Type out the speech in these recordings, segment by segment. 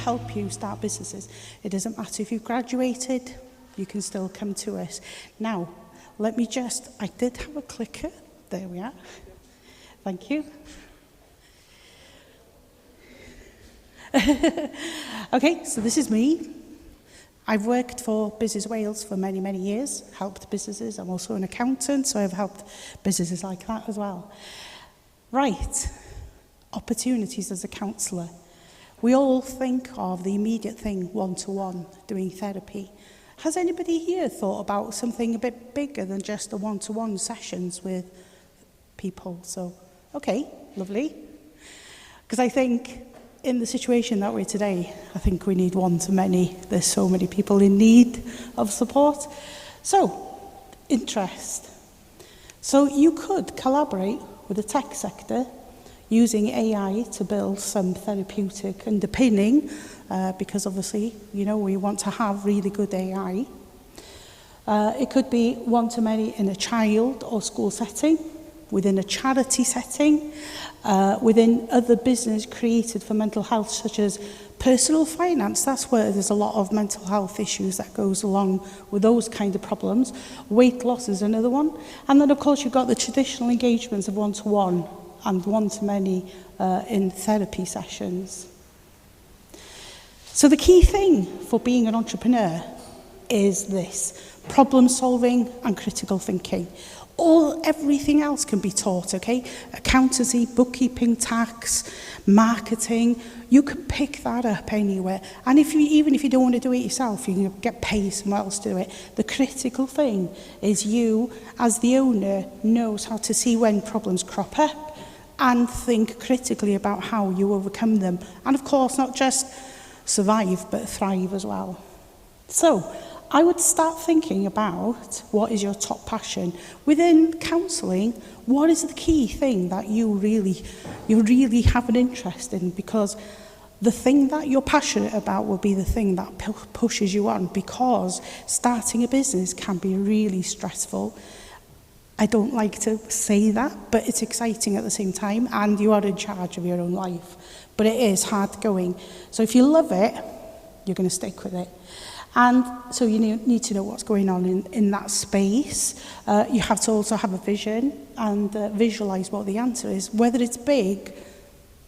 help you start businesses. It doesn't matter if you've graduated, you can still come to us. Now, let me just, I did have a clicker. There we are. Thank you. Okay, so this is me. I've worked for Business Wales for many, many years, helped businesses. I'm also an accountant, so I've helped businesses like that as well. Right, opportunities as a counsellor. We all think of the immediate thing, one-to-one, doing therapy. Has anybody here thought about something a bit bigger than just the one-to-one sessions with people? So, okay, lovely. Because I think in the situation that we're today, I think we need one-to-many. There's so many people in need of support. So, interest. So you could collaborate with the tech sector using AI to build some therapeutic underpinning, because obviously, you know, we want to have really good AI. It could be one-to-many in a child or school setting, within a charity setting, within other business created for mental health, such as personal finance. That's where there's a lot of mental health issues that goes along with those kind of problems. Weight loss is another one. And then, of course, you've got the traditional engagements of one-to-one and one-to-many in therapy sessions. So the key thing for being an entrepreneur is this: problem solving and critical thinking. Everything else can be taught, okay? Accountancy, bookkeeping, tax, marketing, you can pick that up anywhere. And even if you don't want to do it yourself, you can get paid someone else to do it. The critical thing is you, as the owner, knows how to see when problems crop up and think critically about how you overcome them. And of course, not just survive, but thrive as well. So, I would start thinking about what is your top passion. Within counselling, what is the key thing that you really have an interest in? Because the thing that you're passionate about will be the thing that pushes you on, because starting a business can be really stressful. I don't like to say that, but it's exciting at the same time, and you are in charge of your own life. But it is hard going. So if you love it, you're going to stick with it. And so you need to know what's going on in that space. You have to also have a vision and visualize what the answer is, whether it's big,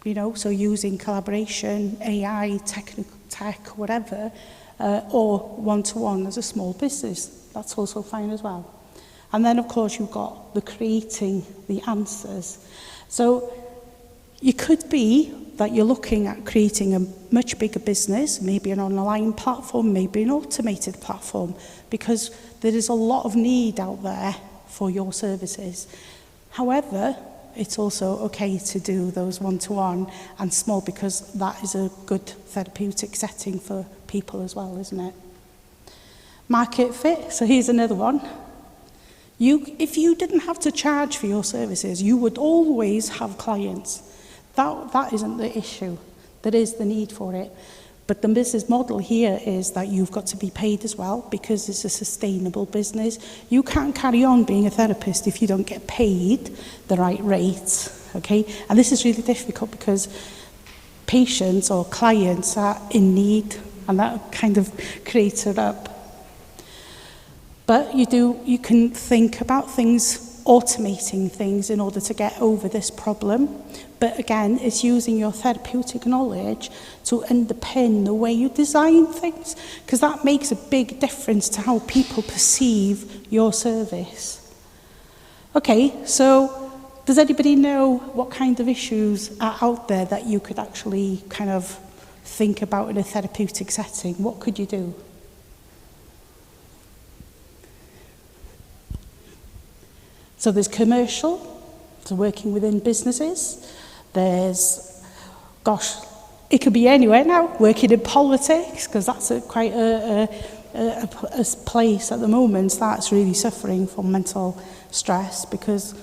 you know, so using collaboration, AI, tech, whatever, or one-to-one as a small business. That's also fine as well. And then, of course, you've got the creating the answers. So you could be that you're looking at creating a much bigger business, maybe an online platform, maybe an automated platform, because there is a lot of need out there for your services. However, it's also okay to do those one-to-one and small, because that is a good therapeutic setting for people as well, isn't it? Market fit, so here's another one. If you didn't have to charge for your services, you would always have clients. That isn't the issue. There is the need for it. But the business model here is that you've got to be paid as well, because it's a sustainable business. You can't carry on being a therapist if you don't get paid the right rates, okay? And this is really difficult because patients or clients are in need, and that kind of creates it up. But you can think about things, automating things in order to get over this problem. But again, it's using your therapeutic knowledge to underpin the way you design things, because that makes a big difference to how people perceive your service. Okay, so does anybody know what kind of issues are out there that you could actually kind of think about in a therapeutic setting? What could you do? So there's commercial, so working within businesses. There's, gosh, it could be anywhere now, working in politics, because that's quite a place at the moment that's really suffering from mental stress, because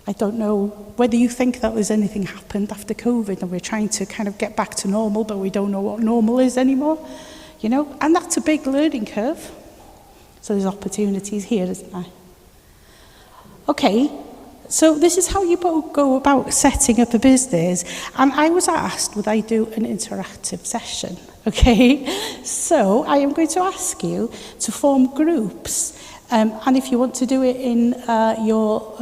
I don't know whether you think that there's anything happened after COVID and we're trying to kind of get back to normal, but we don't know what normal is anymore, you know, and that's a big learning curve. So there's opportunities here, isn't there? Okay, so this is how you go about setting up a business. And I was asked, would I do an interactive session? Okay, so I am going to ask you to form groups, and if you want to do it in your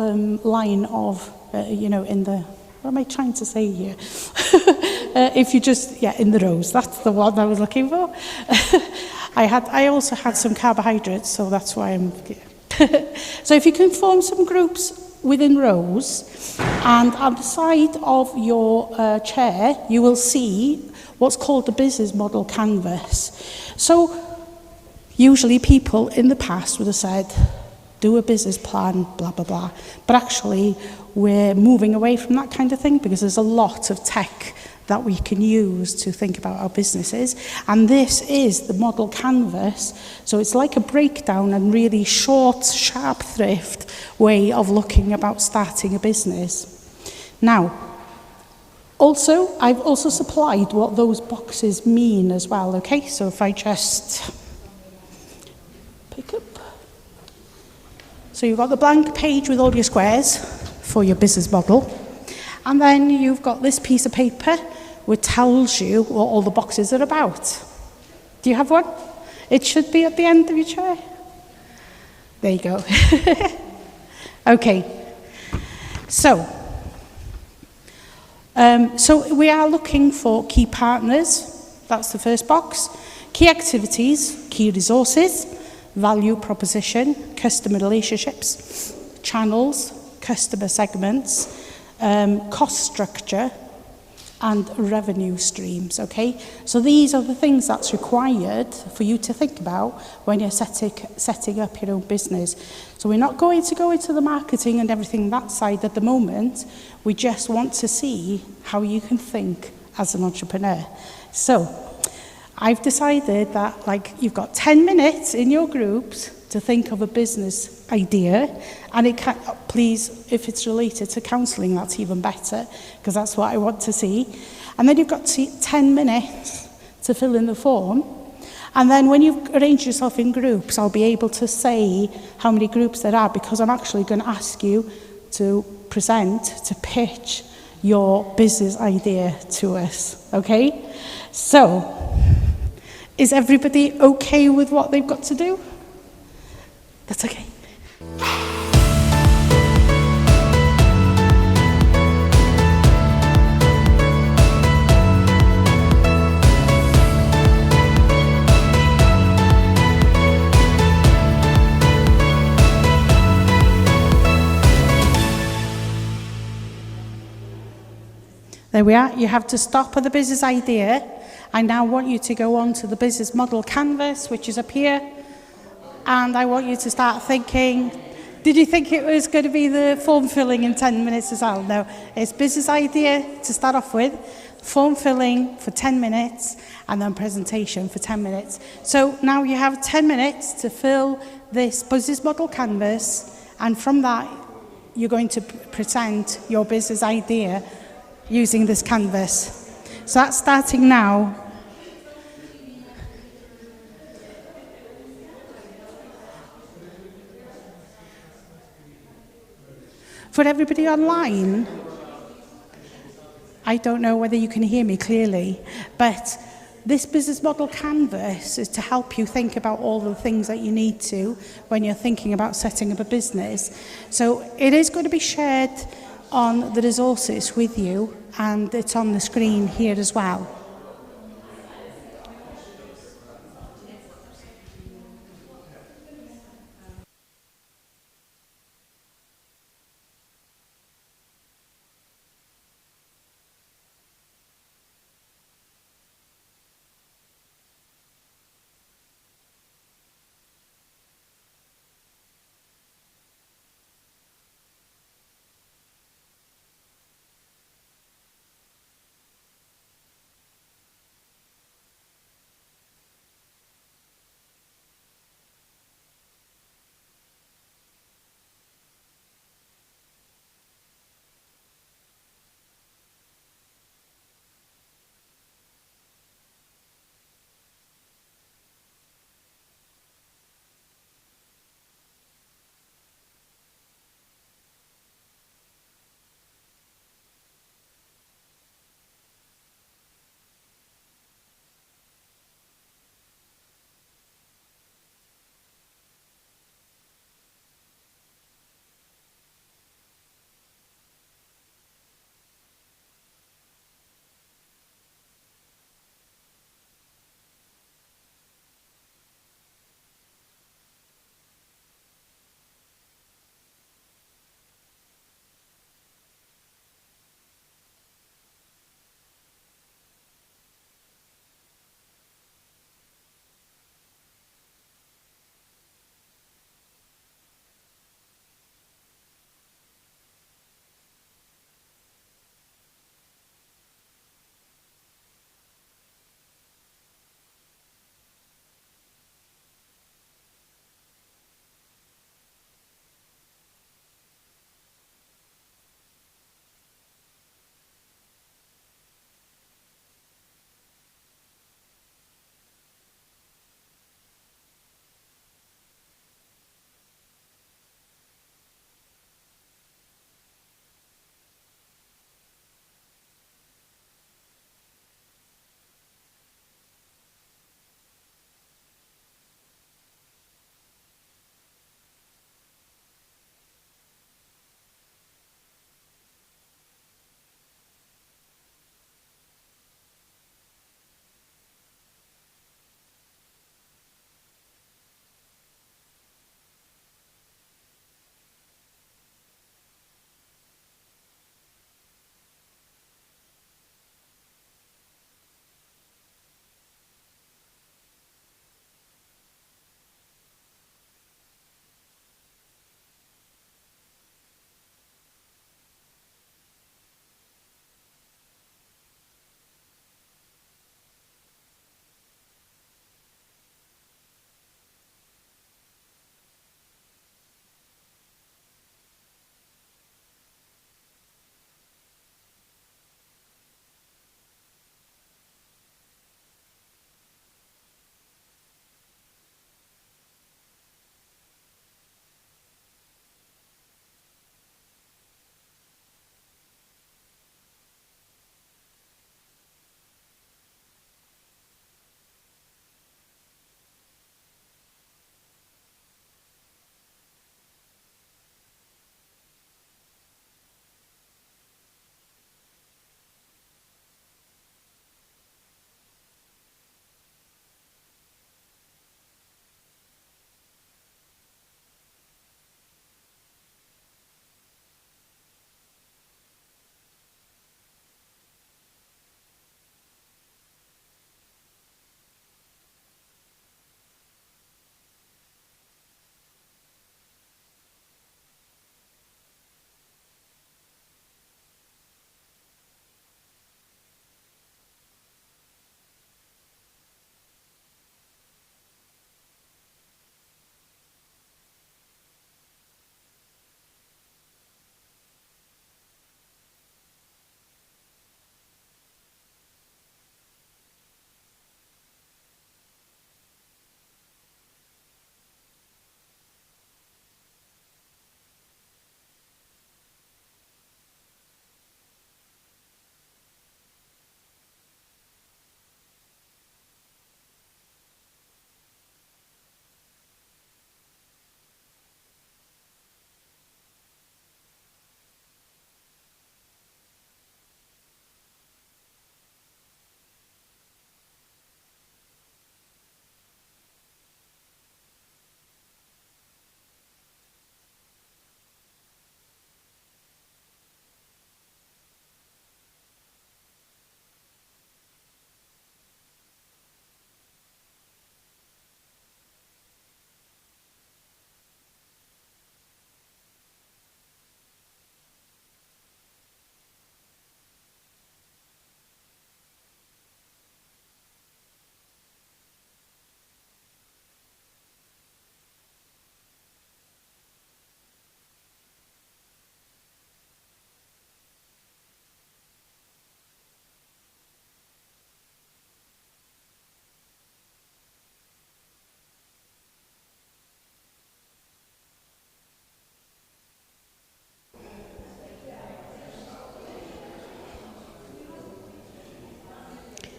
line of, in the, what am I trying to say here? If you just, in the rows, that's the one I was looking for. I also had some carbohydrates, so that's why I'm... So if you can form some groups within rows, and on the side of your chair, you will see what's called the business model canvas. So usually people in the past would have said, do a business plan, blah, blah, blah. But actually, we're moving away from that kind of thing because there's a lot of tech that we can use to think about our businesses. And this is the model canvas. So it's like a breakdown and really short, sharp thrift way of looking about starting a business. Now, I've also supplied what those boxes mean as well, okay? So if I just pick up. So you've got the blank page with all your squares for your business model. And then you've got this piece of paper which tells you what all the boxes are about. Do you have one? It should be at the end of your chair. There you go. Okay. So we are looking for key partners. That's the first box. Key activities, key resources, value proposition, customer relationships, channels, customer segments, cost structure, and revenue streams, okay? So these are the things that's required for you to think about when you're setting up your own business. So we're not going to go into the marketing and everything that side at the moment. We just want to see how you can think as an entrepreneur. So I've decided that you've got 10 minutes in your groups to think of a business idea, and it can, please, if it's related to counselling, that's even better, because that's what I want to see. And then you've got 10 minutes to fill in the form, and then when you've arranged yourself in groups, I'll be able to say how many groups there are, because I'm actually going to ask you to present, to pitch your business idea to us, okay? So, is everybody okay with what they've got to do? That's okay. There we are. You have to stop at the business idea. I now want you to go on to the business model canvas, which is up here. And I want you to start thinking, did you think it was going to be the form filling in 10 minutes as well? No, it's business idea to start off with, form filling for 10 minutes, and then presentation for 10 minutes. So now you have 10 minutes to fill this business model canvas, and from that, you're going to present your business idea using this canvas. So that's starting now. For everybody online, I don't know whether you can hear me clearly, but this business model canvas is to help you think about all the things that you need to when you're thinking about setting up a business. So it is going to be shared on the resources with you, and it's on the screen here as well.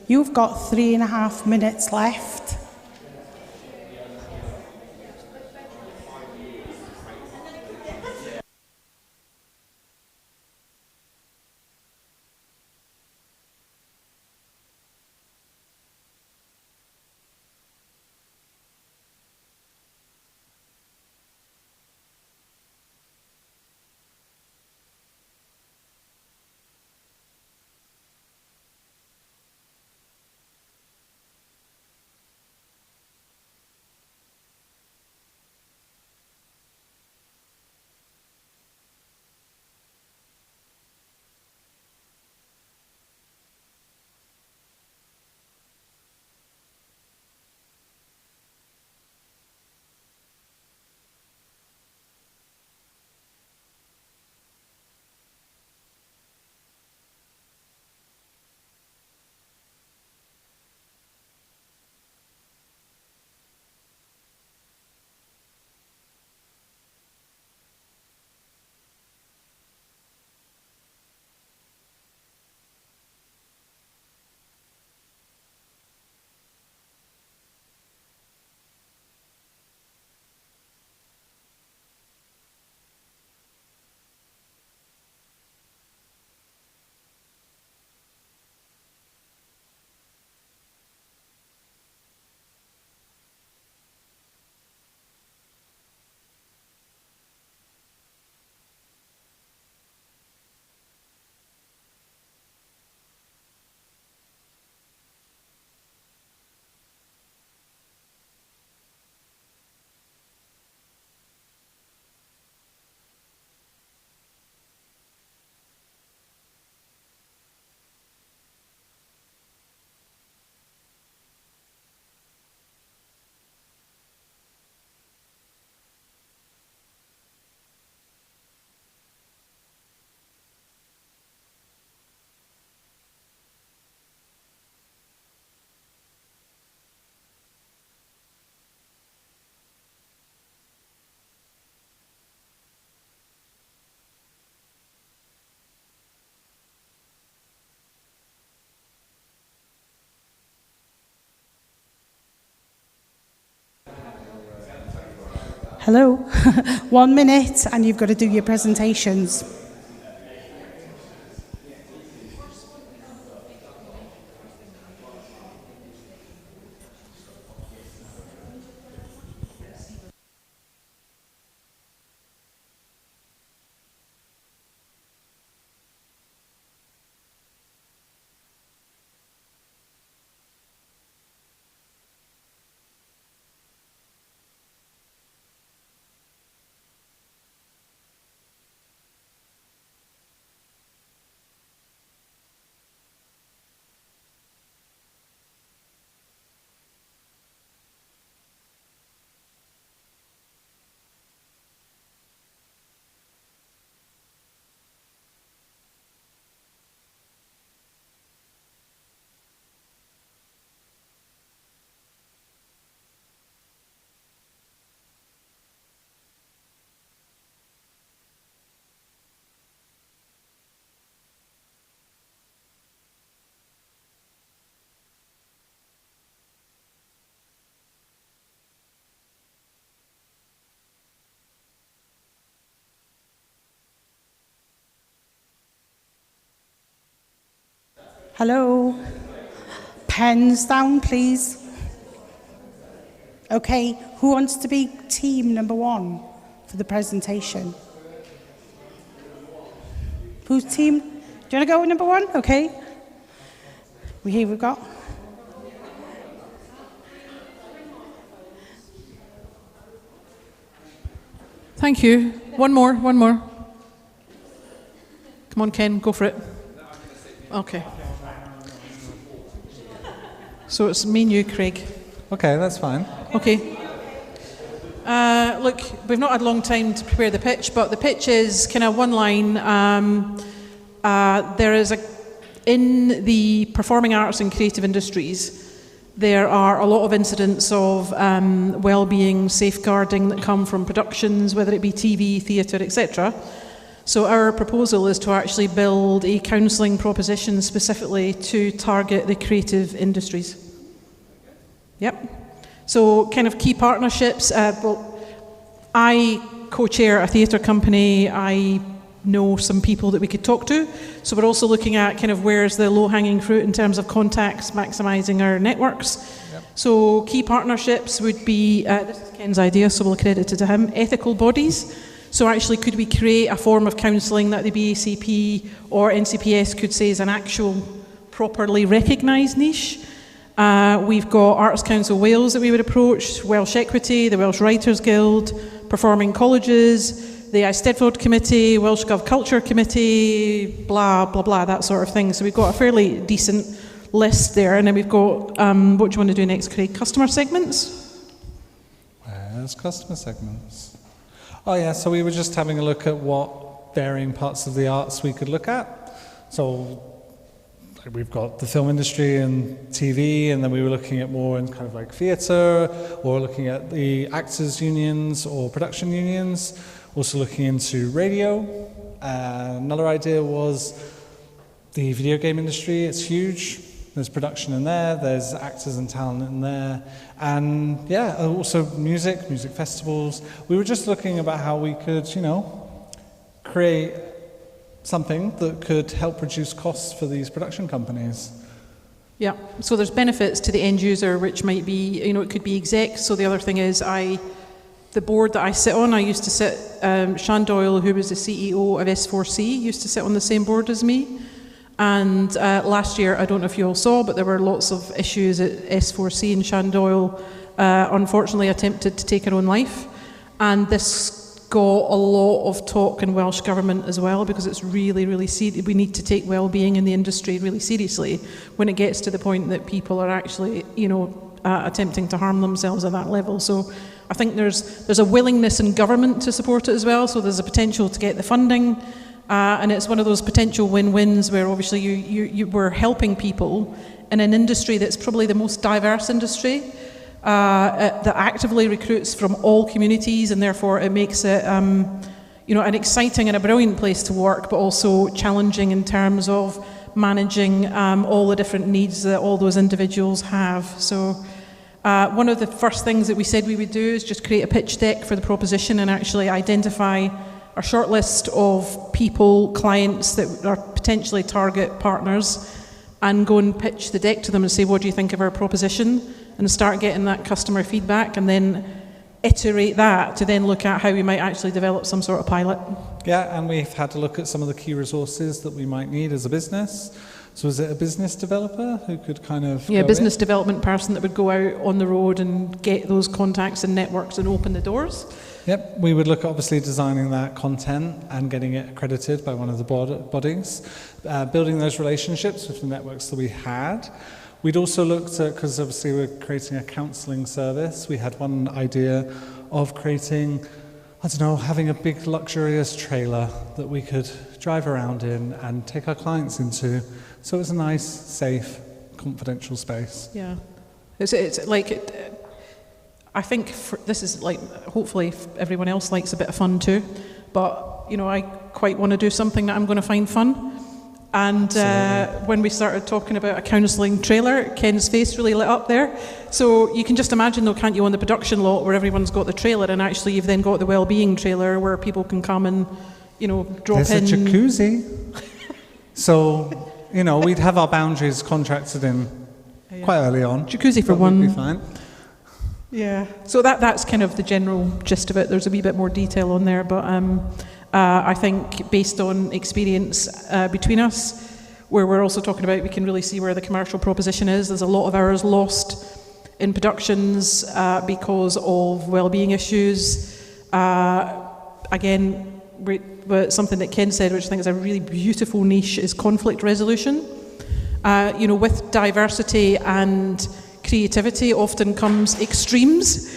You've got 3.5 minutes left. Hello. 1 minute and you've got to do your presentations. Hello. Pens down, please. Okay, who wants to be team number 1 for the presentation? Who's team? Do you want to go with number 1? Okay. Here we've got. Thank you. One more. Come on, Ken, go for it. Okay. So it's me and you, Craig. Okay, that's fine. Okay. Look, we've not had a long time to prepare the pitch, but the pitch is kind of one line. There is in the performing arts and creative industries, there are a lot of incidents of well-being, safeguarding that come from productions, whether it be TV, theatre, etc. So our proposal is to actually build a counselling proposition specifically to target the creative industries. Yep. So kind of key partnerships. I co-chair a theatre company. I know some people that we could talk to. So we're also looking at kind of where's the low-hanging fruit in terms of contacts, maximising our networks. Yep. So key partnerships would be, this is Ken's idea, so we'll credit it to him, ethical bodies. So actually, could we create a form of counselling that the BACP or NCPS could say is an actual properly recognised niche? We've got Arts Council Wales that we would approach, Welsh Equity, the Welsh Writers Guild, Performing Colleges, the Eisteddfod Committee, Welsh Gov Culture Committee, blah, blah, blah, that sort of thing. So we've got a fairly decent list there. And then we've got, what do you want to do next, Craig? Customer segments? Where's customer segments? Oh yeah, so we were just having a look at what varying parts of the arts we could look at. So we've got the film industry and TV, and then we were looking at more in kind of like theatre, or looking at the actors unions or production unions, also looking into radio. Another idea was the video game industry. It's huge. There's production in there, there's actors and talent in there, and yeah, also music festivals. We were just looking about how we could, create something that could help reduce costs for these production companies. Yeah, so there's benefits to the end user, which might be, it could be execs. So the other thing is the board that I sit on, I used to sit, Shan Doyle, who was the CEO of S4C, used to sit on the same board as me. And last year, I don't know if you all saw, but there were lots of issues at S4C, and Shan Doyle unfortunately attempted to take her own life. And this got a lot of talk in Welsh Government as well, because it's really, really serious. We need to take well-being in the industry really seriously when it gets to the point that people are actually, attempting to harm themselves at that level. So I think there's a willingness in government to support it as well, so there's a potential to get the funding. And it's one of those potential win-wins where obviously you were helping people in an industry that's probably the most diverse industry, that actively recruits from all communities, and therefore it makes it an exciting and a brilliant place to work, but also challenging in terms of managing all the different needs that all those individuals have. So one of the first things that we said we would do is just create a pitch deck for the proposition and actually identify a short list of people, clients that are potentially target partners, and go and pitch the deck to them and say, what do you think of our proposition? And start getting that customer feedback, and then iterate that to then look at how we might actually develop some sort of pilot. Yeah, and we've had to look at some of the key resources that we might need as a business. So is it a business developer who could kind of... Yeah, a business development person that would go out on the road and get those contacts and networks and open the doors. Yep, we would look at obviously designing that content and getting it accredited by one of the bodies, building those relationships with the networks that we had. We'd also looked at, because obviously we're creating a counselling service, we had one idea of creating, having a big luxurious trailer that we could drive around in and take our clients into. So it was a nice, safe, confidential space. Yeah, it's like... I think this is like, hopefully everyone else likes a bit of fun too, but I quite want to do something that I'm going to find fun. And when we started talking about a counselling trailer, Ken's face really lit up there. So you can just imagine though, can't you, on the production lot where everyone's got the trailer, and actually you've then got the well-being trailer where people can come and, drop There's in. There's a jacuzzi. So, we'd have our boundaries contracted in quite early on. Jacuzzi for one. Would be fine. Yeah, so that's kind of the general gist of it. There's a wee bit more detail on there, but I think based on experience between us, where we're also talking about, we can really see where the commercial proposition is. There's a lot of hours lost in productions because of well-being issues. Again, something that Ken said, which I think is a really beautiful niche, is conflict resolution. With diversity and creativity often comes extremes,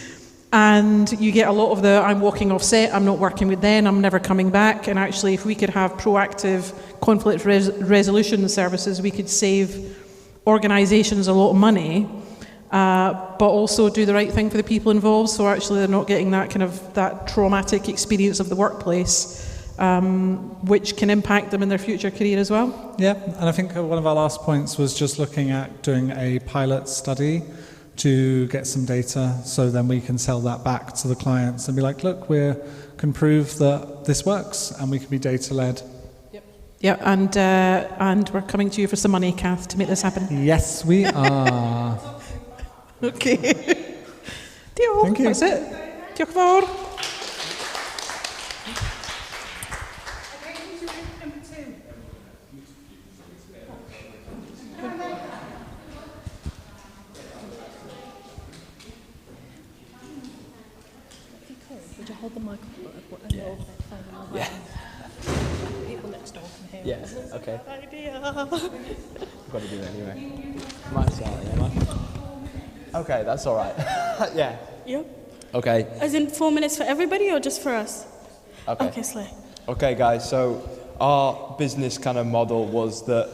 and you get a lot of I'm walking off set, I'm not working with them, I'm never coming back. And actually, if we could have proactive conflict resolution services, we could save organisations a lot of money, but also do the right thing for the people involved. So actually, they're not getting that traumatic experience of the workplace, which can impact them in their future career as well. Yeah, and I think one of our last points was just looking at doing a pilot study to get some data, so then we can sell that back to the clients and be like, look, we can prove that this works, and we can be data-led. Yeah, and we're coming to you for some money, Kath, to make this happen. Yes, we are. Okay. Diolch. Thank you. That's it. Diolch yn fawr. Would you hold the mic up? Yeah. People next door can hear. Yeah, okay. I've got to do it anyway. Might start, yeah, man. Okay, that's all right. Yeah. Yep. Okay. As in 4 minutes for everybody or just for us? Okay. Okay, Slay. Okay, guys, so our business kind of model was that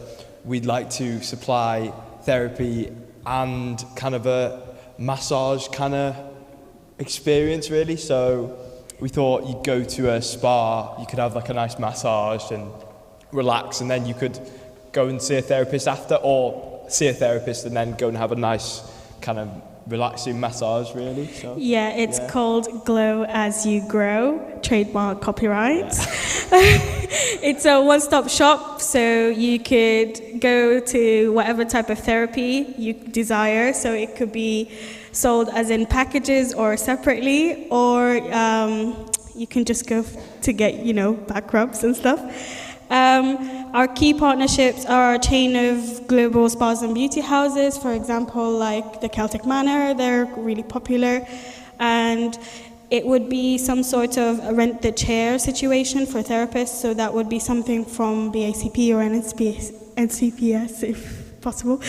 we'd like to supply therapy and kind of a massage kind of experience, really. So we thought you'd go to a spa, you could have like a nice massage and relax, and then you could go and see a therapist after, or see a therapist and then go and have a nice kind of relaxing massage, really. So, Yeah, it's called Glow As You Grow, trademark copyright. Yeah. It's a one-stop shop, so you could go to whatever type of therapy you desire. So it could be sold as in packages or separately, or you can just go to get, back rubs and stuff. Our key partnerships are a chain of global spas and beauty houses, for example, like the Celtic Manor. They're really popular. And it would be some sort of a rent the chair situation for therapists, so that would be something from the ACP or NCPS, if possible.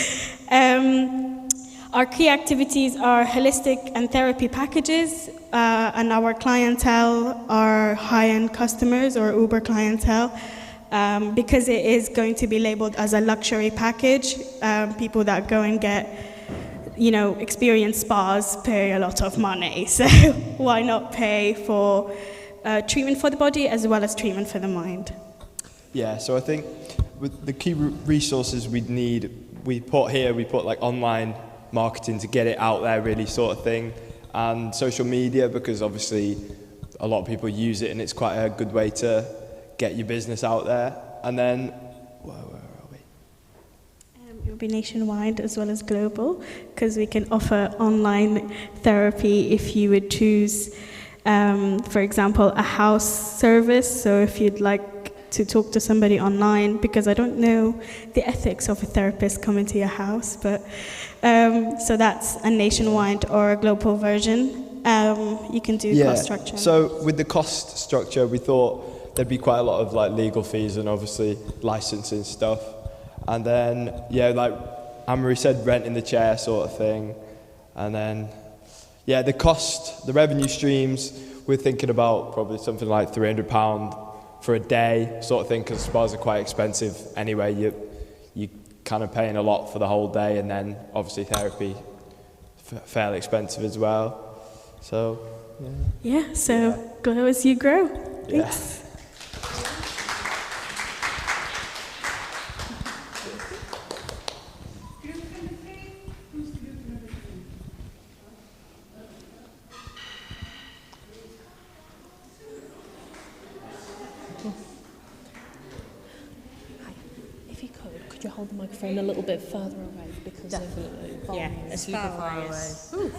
Our key activities are holistic and therapy packages, and our clientele are high-end customers or Uber clientele. Because it is going to be labeled as a luxury package, people that go and get, experienced spas pay a lot of money. So why not pay for treatment for the body as well as treatment for the mind? Yeah, so I think with the key resources we put like online marketing to get it out there, really, sort of thing, and social media, because obviously a lot of people use it and it's quite a good way to get your business out there. And then, where are we? It will be nationwide as well as global, because we can offer online therapy if you would choose, for example, a house service. So if you'd like to talk to somebody online, because I don't know the ethics of a therapist coming to your house, but so that's a nationwide or a global version. You can do cost structure. So with the cost structure, we thought there'd be quite a lot of like legal fees and obviously licensing stuff. And then, like Anne-Marie said, rent in the chair sort of thing. And then, the revenue streams, we're thinking about probably something like £300 for a day sort of thing, because spas are quite expensive anyway. You kind of paying a lot for the whole day, and then obviously therapy, fairly expensive as well. So, Glow as you grow. Yeah. Thanks. If you could you hold the microphone a little bit further away, because Definitely. of Yeah, as super far away.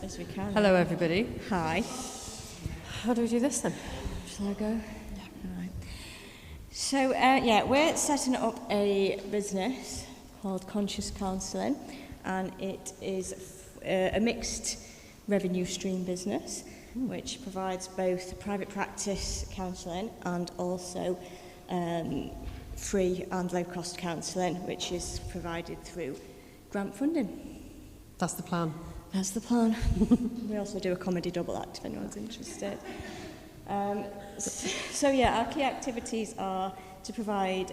as we can. Hello, everybody. Hi. How do we do this then? Shall I go? Yeah. Right. So, we're setting up a business called Conscious Counselling, and it is a mixed revenue stream business, which provides both private practice counselling and also free and low-cost counselling, which is provided through grant funding. That's the plan. That's the plan. We also do a comedy double act if anyone's interested. Our key activities are to provide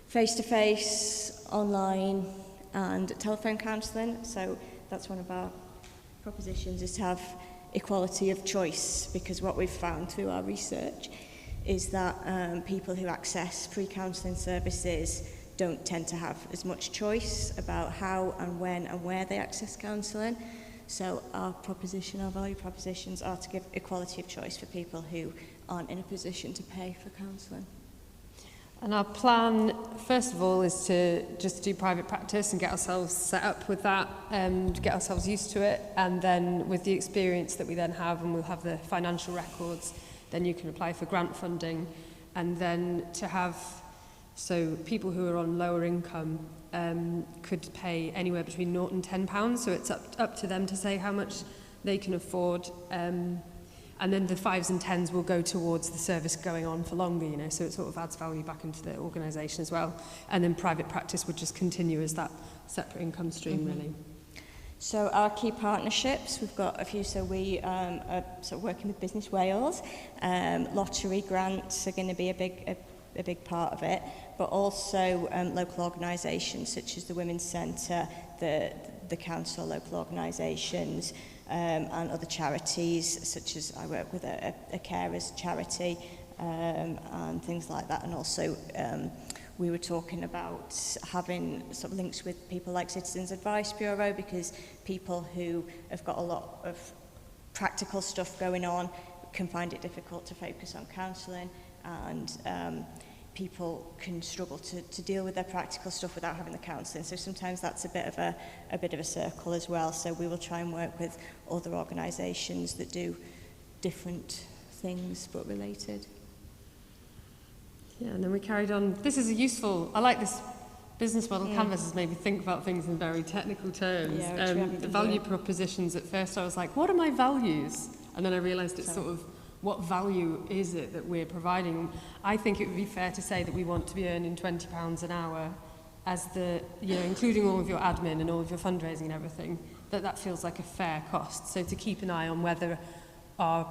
face-to-face, online and telephone counselling. So that's one of our propositions, is to have equality of choice, because what we've found through our research is that people who access free counselling services don't tend to have as much choice about how and when and where they access counselling. So our value propositions are to give equality of choice for people who aren't in a position to pay for counselling. And our plan, first of all, is to just do private practice and get ourselves set up with that and get ourselves used to it. And then with the experience that we then have, and we'll have the financial records, then you can apply for grant funding. And then to have, so people who are on lower income could pay anywhere between £0 and £10. So it's up to them to say how much they can afford. And then the 5s and 10s will go towards the service going on for longer, you know, so it sort of adds value back into the organisation as well. And then private practice would just continue as that separate income stream, really. So our key partnerships, we've got a few. So we are sort of working with Business Wales. Lottery grants are going to be a big part of it, but also local organisations such as the Women's Centre, the council, local organisations, and other charities, such as I work with a carers charity, and things like that. And also we were talking about having sort of links with people like Citizens Advice Bureau, because people who have got a lot of practical stuff going on can find it difficult to focus on counselling, and people can struggle to deal with their practical stuff without having the counselling. So sometimes that's a bit of a circle as well. So we will try and work with other organisations that do different things but related. Yeah, and then we carried on. This is I like this business model canvas has made me think about things in very technical terms. Yeah, the value propositions, at first I was like, what are my values? And then I realised it's sort of, what value is it that we're providing? I think it would be fair to say that we want to be earning £20 an hour as the, you know, including all of your admin and all of your fundraising and everything, that feels like a fair cost. So to keep an eye on whether our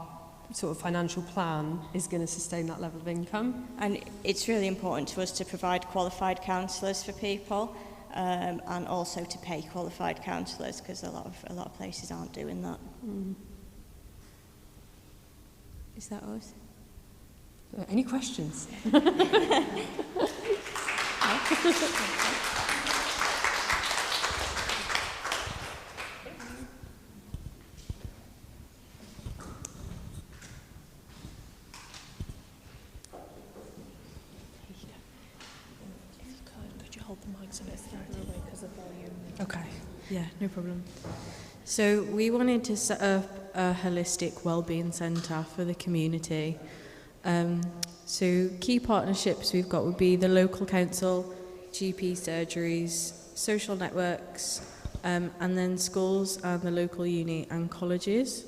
sort of financial plan is going to sustain that level of income. And it's really important to us to provide qualified counsellors for people, and also to pay qualified counsellors, because a lot of places aren't doing that. Is that us? Any questions? Could you hold the mics a bit further away because of volume? Okay. Yeah, no problem. So we wanted to set up a holistic wellbeing centre for the community. So key partnerships we've got would be the local council, GP surgeries, social networks, and then schools and the local uni and colleges.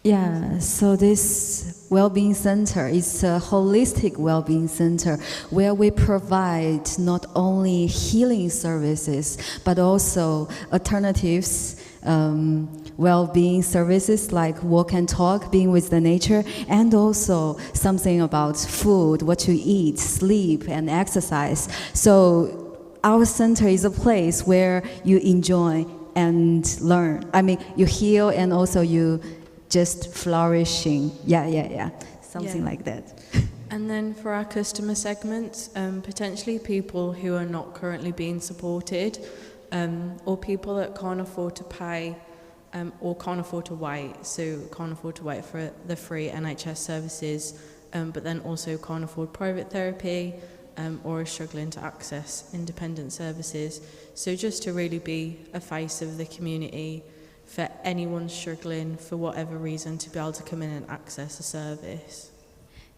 Yeah, so this well-being center is a holistic well-being center where we provide not only healing services but also alternatives, well-being services like walk and talk, being with the nature, and also something about food, what you eat, sleep, and exercise. So our center is a place where you enjoy and learn. I mean, you heal and also you just flourishing. Something like that. And then for our customer segments, potentially people who are not currently being supported, or people that can't afford to pay or can't afford to wait. So can't afford to wait for the free NHS services, but then also can't afford private therapy, or are struggling to access independent services. So just to really be a face of the community for anyone struggling for whatever reason to be able to come in and access a service.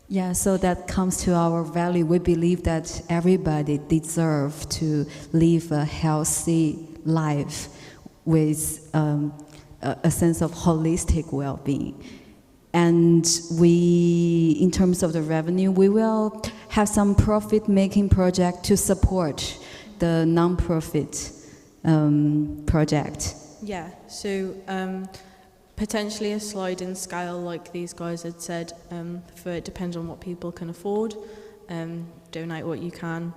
Yeah, so that comes to our value. We believe that everybody deserves to live a healthy life with a sense of holistic well-being. And we, in terms of the revenue, we will have some profit-making project to support the non-profit project. Yeah, so potentially a sliding scale like these guys had said, for it depends on what people can afford, donate what you can,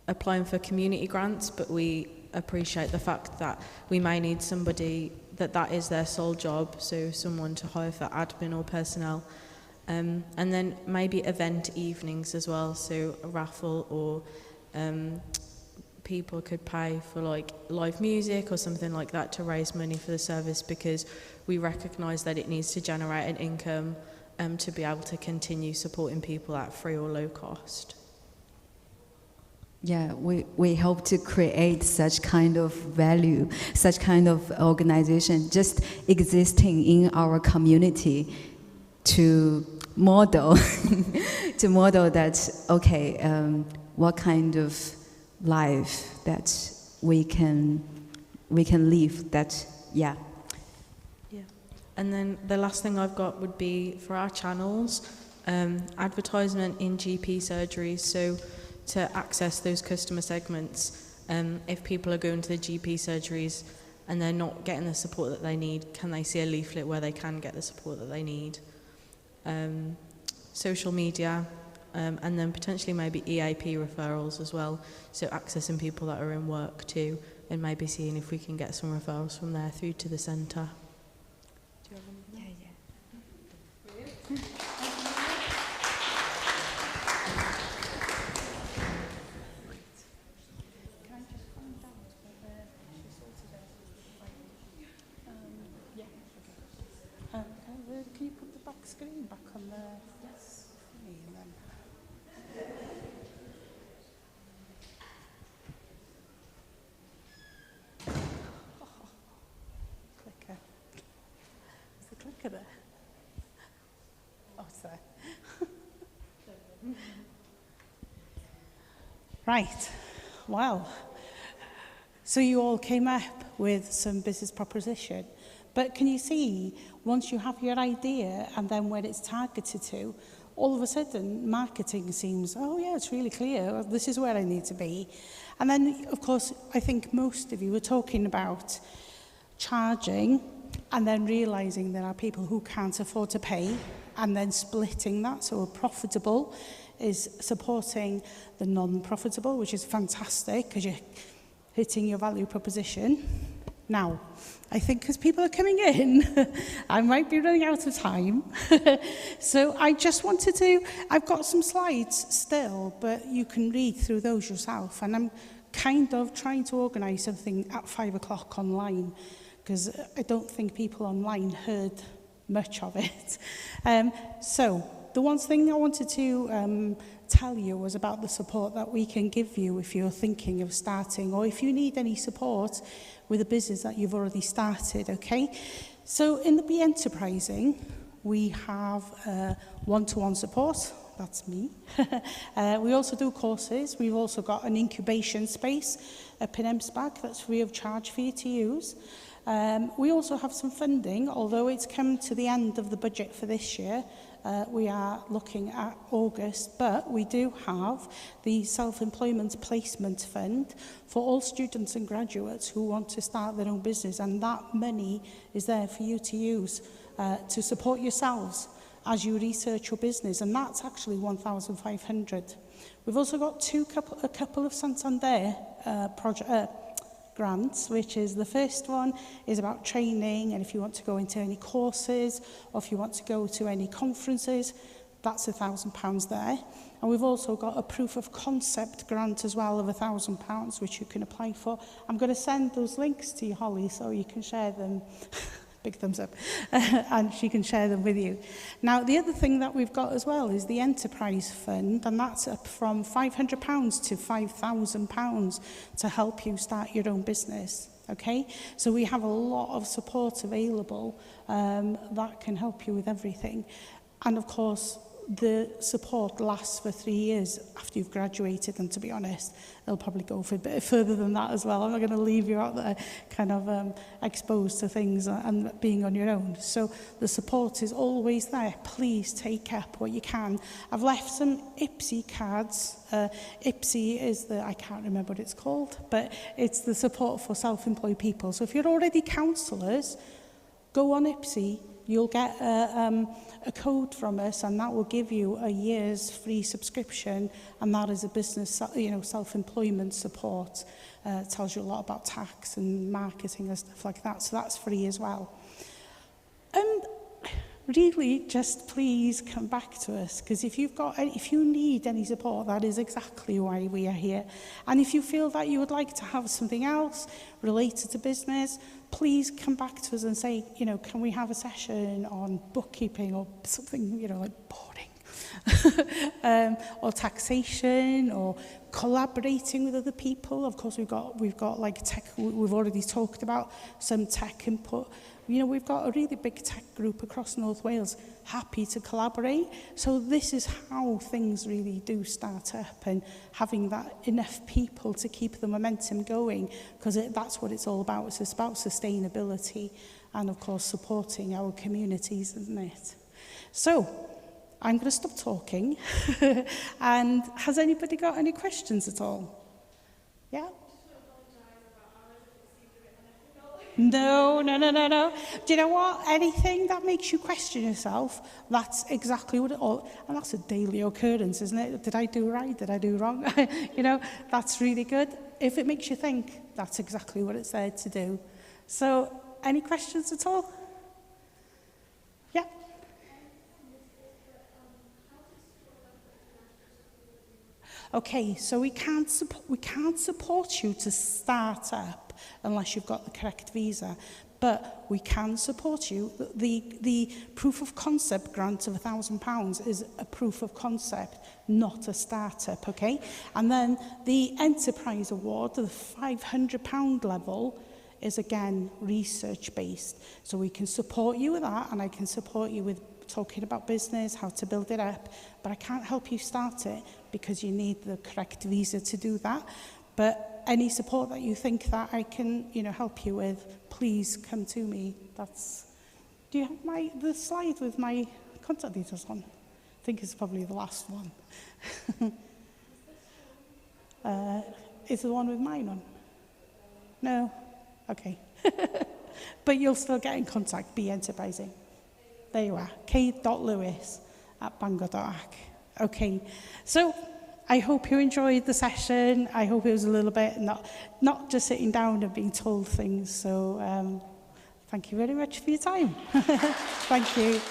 applying for community grants, but we appreciate the fact that we may need somebody that is their sole job, so someone to hire for admin or personnel. And then maybe event evenings as well, so a raffle, or people could pay for like live music or something like that to raise money for the service, because we recognise that it needs to generate an income to be able to continue supporting people at free or low cost. Yeah, we hope to create such kind of value, such kind of organization just existing in our community to model that, okay, what kind of life that we can live, that, yeah. Yeah. And then the last thing I've got would be for our channels, advertisement in GP surgeries. So to access those customer segments, if people are going to the GP surgeries and they're not getting the support that they need, can they see a leaflet where they can get the support that they need? Social media, and then potentially maybe EAP referrals as well, so accessing people that are in work too, and maybe seeing if we can get some referrals from there through to the centre. Do you have anything? Yeah. Can you put the back screen back on the... Yes. And then... Clicker. Is the clicker there? Oh, it's there. Right. Well, so you all came up with some business proposition. But can you see, once you have your idea and then when it's targeted to, all of a sudden marketing seems, oh yeah, it's really clear, this is where I need to be. And then, of course, I think most of you were talking about charging and then realising there are people who can't afford to pay and then splitting that. So profitable is supporting the non-profitable, which is fantastic because you're hitting your value proposition. Now, I think because people are coming in, I might be running out of time. So I just wanted to, I've got some slides still, but you can read through those yourself. And I'm kind of trying to organise something at 5 o'clock online, because I don't think people online heard much of it. So the one thing I wanted to tell you was about the support that we can give you if you're thinking of starting, or if you need any support with a business that you've already started, okay? So in the Be Enterprising, we have one-to-one support. That's me. We also do courses. We've also got an incubation space at Penempsbag that's free of charge for you to use. We also have some funding, although it's come to the end of the budget for this year. We are looking at August, but we do have the Self-Employment Placement Fund for all students and graduates who want to start their own business, and that money is there for you to use to support yourselves as you research your business, and that's actually 1,500. We've also got a couple of Santander grants, which is the first one is about training, and if you want to go into any courses or if you want to go to any conferences, that's £1,000 there. And we've also got a proof of concept grant as well of £1,000, which you can apply for. I'm going to send those links to you, Holly, so you can share them. Big thumbs up. And she can share them with you. Now, the other thing that we've got as well is the Enterprise Fund, and that's up from £500 to £5,000 to help you start your own business. Okay? So we have a lot of support available that can help you with everything. And of course, the support lasts for 3 years after you've graduated, and to be honest, it'll probably go for a bit further than that as well. I'm not going to leave you out there kind of exposed to things and being on your own. So the support is always there. Please take up what you can. I've left some IPSI cards. IPSI is I can't remember what it's called, but it's the support for self-employed people. So if you're already counsellors, go on IPSI, you'll get a code from us, and that will give you a year's free subscription, and that is a business, self-employment support. It tells you a lot about tax and marketing and stuff like that, so that's free as well. And really, just please come back to us, because if you need any support, that is exactly why we are here. And if you feel that you would like to have something else related to business, please come back to us and say, can we have a session on bookkeeping or something, like boarding, or taxation, or collaborating with other people. Of course, we've got like tech. We've already talked about some tech input. We've got a really big tech group across North Wales, happy to collaborate. So this is how things really do start up, and having that enough people to keep the momentum going, because that's what it's all about. It's about sustainability and, of course, supporting our communities, isn't it? So I'm going to stop talking. And has anybody got any questions at all? Yeah? No. Do you know what? Anything that makes you question yourself, that's exactly what it all, and that's a daily occurrence, isn't it? Did I do right? Did I do wrong? That's really good. If it makes you think, that's exactly what it's there to do. So, any questions at all? Yeah. Okay, so we can't support you to start up unless you've got the correct visa, but we can support you. The proof of concept grant of £1,000 is a proof of concept, not a startup, okay? And then the enterprise award, the £500 level, is again research-based. So we can support you with that, and I can support you with talking about business, how to build it up, but I can't help you start it because you need the correct visa to do that. But any support that you think that I can, help you with, please come to me. Do you have the slide with my contact details on? I think it's probably the last one. Is the one with mine on? No? Okay. But you'll still get in contact, be enterprising. There you are, k.lewis@bangor.ac. Okay, so I hope you enjoyed the session. I hope it was a little bit not just sitting down and being told things. So thank you very much for your time. Thank you.